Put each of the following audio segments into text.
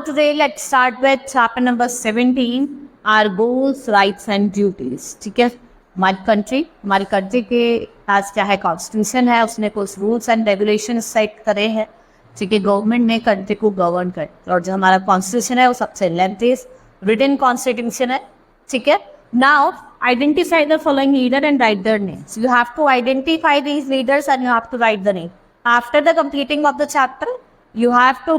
today let's start with chapter number 17, our goals, rights and duties. ठीक है, हमारी country के पास क्या है, कॉन्स्टिट्यूशन है, उसने कुछ रूल्स एंड रेगुलेशन सेट करे हैं. ठीक है, गवर्नमेंट ने कंट्री को गवर्न कर, और जो हमारा कॉन्स्टिट्यूशन है वो सबसे लेंथीस्ट रिटन कॉन्स्टिट्यूशन है. ठीक है, now identify the following leader and write their names. You have to identify these leaders and you have to write the name. After the completing of the chapter, you have to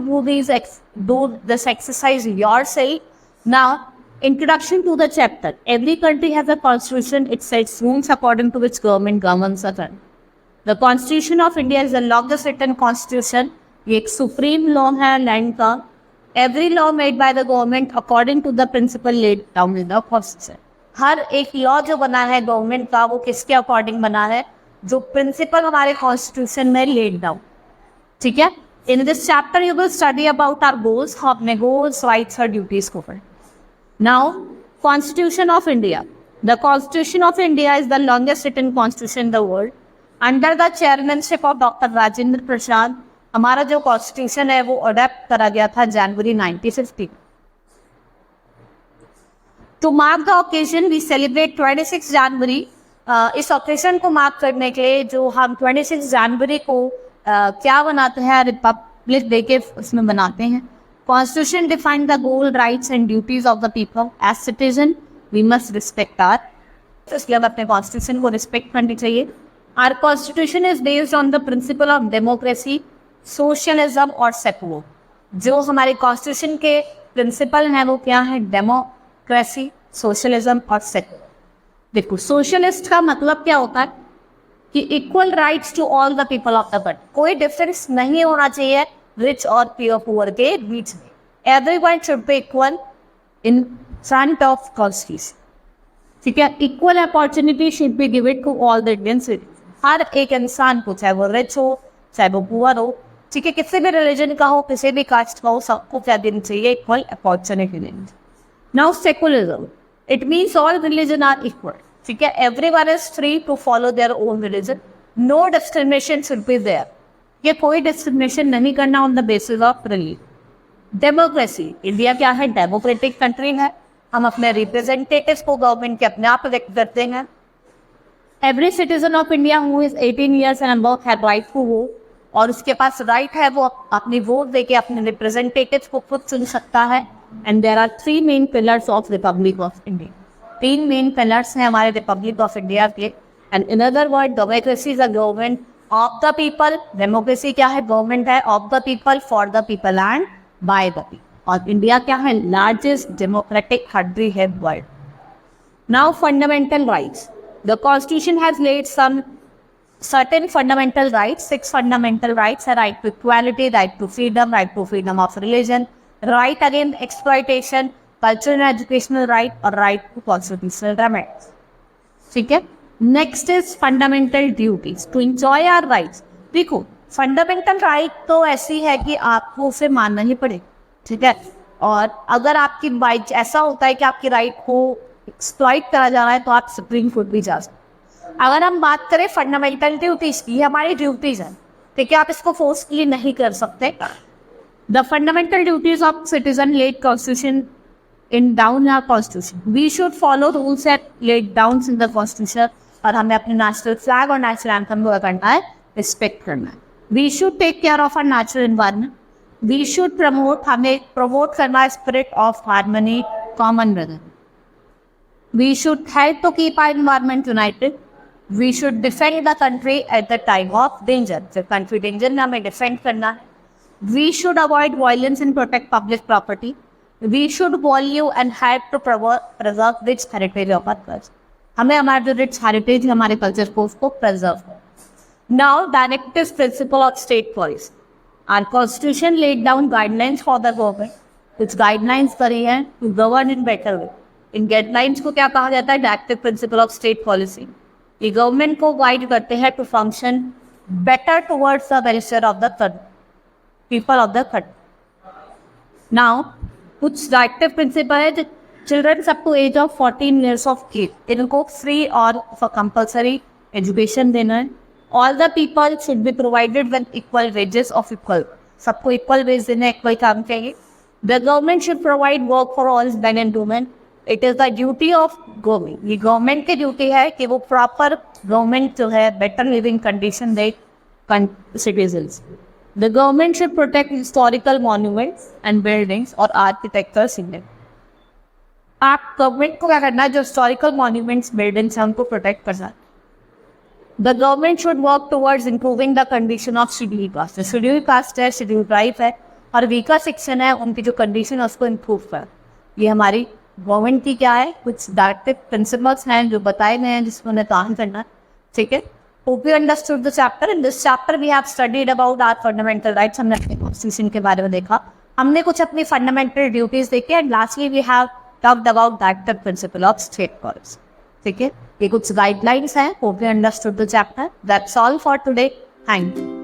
do this exercise yourself. Now, introduction to the chapter. Every country has a constitution. It sets rules according to which government governs the country. The Constitution of India is the longest written constitution. ये एक supreme law है land का. Every law made by the government according to the principle laid down in the constitution. हर एक law जो बना है government का, वो किसके अकॉर्डिंग बना है, जो प्रिंसिपल हमारे कॉन्स्टिट्यूशन में लेड डाउन. ठीक है, in this chapter you will study about our goals, हम अपने गोल्स, राइट्स और ड्यूटीज को पढ़ें. Now, constitution of India. The constitution of India is the longest written constitution in the world. Under the chairmanship of doctor Rajendra Prasad हमारा जो constitution है वो adopt करा गया था जनवरी 1950. To mark the occasion, we celebrate 26 जनवरी. इस ओकेजन को मार्क करने के लिए जो हम 26 जनवरी को क्या बनाते हैं, रिपब्लिक डे के उसमें बनाते हैं. Constitution define the goal, rights and duties of the people. As citizen we must respect our, इसलिए हमें अपने कॉन्स्टिट्यूशन को रिस्पेक्ट करनी चाहिए. Our constitution is based on the principle of democracy, socialism और सेकुलर. जो हमारे कॉन्स्टिट्यूशन के प्रिंसिपल हैं वो क्या है, डेमोक्रेसी, सोशलिज्म और सेक्युलर. देखो, सोशलिस्ट का मतलब क्या होता है कि equal rights to all the people of the country. कोई डिफरेंस नहीं होना चाहिए रिच और पुअर के बीच में. Everyone should be equal in front of constitution. ठीक है, equal opportunity should be given to all the Indian citizen. हर एक इंसान को, चाहे वो रिच हो चाहे वो पुअर हो, ठीक है, किसी भी रिलीजन का हो, किसी भी कास्ट का हो, सबको क्या देनी चाहिए, इक्वल अपॉर्चुनिटी देनी. Now, secularism. It means all religion are equal. ठीक है, everyone is free to follow their own religion. No discrimination should be there. ये कोई discrimination नहीं करना on the basis of religion. Democracy. India क्या है, democratic country है. हम अपने रिप्रेजेंटेटिव्स को गवर्नमेंट के अपने आप इलेक्ट करते हैं. Every citizen of India who is 18 years and above have right to vote. और उसके पास राइट है, वो अपनी वोट देके अपने रिप्रेजेंटेटिव्स को खुद चुन सकता है. And there are three main pillars of Republic of India. 3 main pillars हैं हमारे Republic of India के. And in other words, democracy is a government of the people. Democracy क्या है, government है of the people, for the people and by the people. और India क्या है, largest democratic country है world. Now, fundamental rights. The Constitution has laid some certain fundamental rights. 6 fundamental rights are right to equality, right to freedom of religion, right against exploitation, cultural and educational right, और right to constitutional remedies. ठीक है, next is fundamental duties to enjoy our rights. देखो, fundamental right तो ऐसी है कि आपको उसे मानना ही पड़े. ठीक है, और अगर आपकी बाइक ऐसा होता है कि आपकी राइट को एक्सप्लॉइट करा जा रहा है तो आप सुप्रीम कोर्ट भी जा सकते. अगर हम बात करें फंडामेंटल ड्यूटीज की, हमारी ड्यूटीज है. ठीक है, आप इसको फोर्सफुली नहीं कर सकते. The fundamental duties of citizen laid constitution in down our constitution. We should follow rules that laid down in the constitution. और हमें अपने national flag और national anthem को करना है, respect करना है. We should take care of our natural environment. We should promote, हमें promote करना है spirit of harmony, common rhythm. We should help to keep our environment united. We should defend the country at the time of danger. जब country danger में हमें defend करना है. We should avoid violence and protect public property. We should value and help to preserve rich heritage of our culture. हमें हमारे जो rich heritage हमारे culture को उसको preserve. Now, directive principle of state policy. Our constitution laid down guidelines for the government. कुछ guidelines करी हैं to govern in better way. In guidelines को क्या कहा जाता है, directive principle of state policy. ये government को guide करते हैं to function better towards the welfare of the people of the country. Now, कुछ डायरेक्टिव प्रिंसिपल है. Children up to age of 14 years of age, इनको फ्री और compulsory education देना है. All the people should be provided with equal wages of equal. सबको equal wage देना, equal काम चाहिए. The government should provide work for all men and women. It is the duty of government. ये government की duty है कि वो proper government जो है better living condition they citizens. The government should protect historical monuments and buildings और architectures in them. आप government को क्या करना है, जो हिस्टोरिकल मॉन्यूमेंट्स बिल्डिंग्स हैं उनको प्रोटेक्ट करना है. The government should work towards improving the condition of schedule caste. Schedule caste है, शेड्यूल ट्राइब है और वीकर सेक्शन है, उनकी जो कंडीशन है उसको इम्प्रूव कर. ये हमारी गवर्नमेंट की क्या है, कुछ डायरेक्टिव प्रिंसिपल्स हैं जो बताए गए हैं जिसको उन्हें काम करना है. ठीक है. Hope you understood the chapter. In this chapter we have studied about our fundamental rights. हमने अपने कॉन्स्टिट्यूशन के बारे में देखा, हमने कुछ अपनी फंडामेंटल ड्यूटीज देखी and lastly we have talked about that principle of state college. ठीक है. ये कुछ गाइडलाइंस हैं. Hope you understood the chapter. That's all for today. Thank you.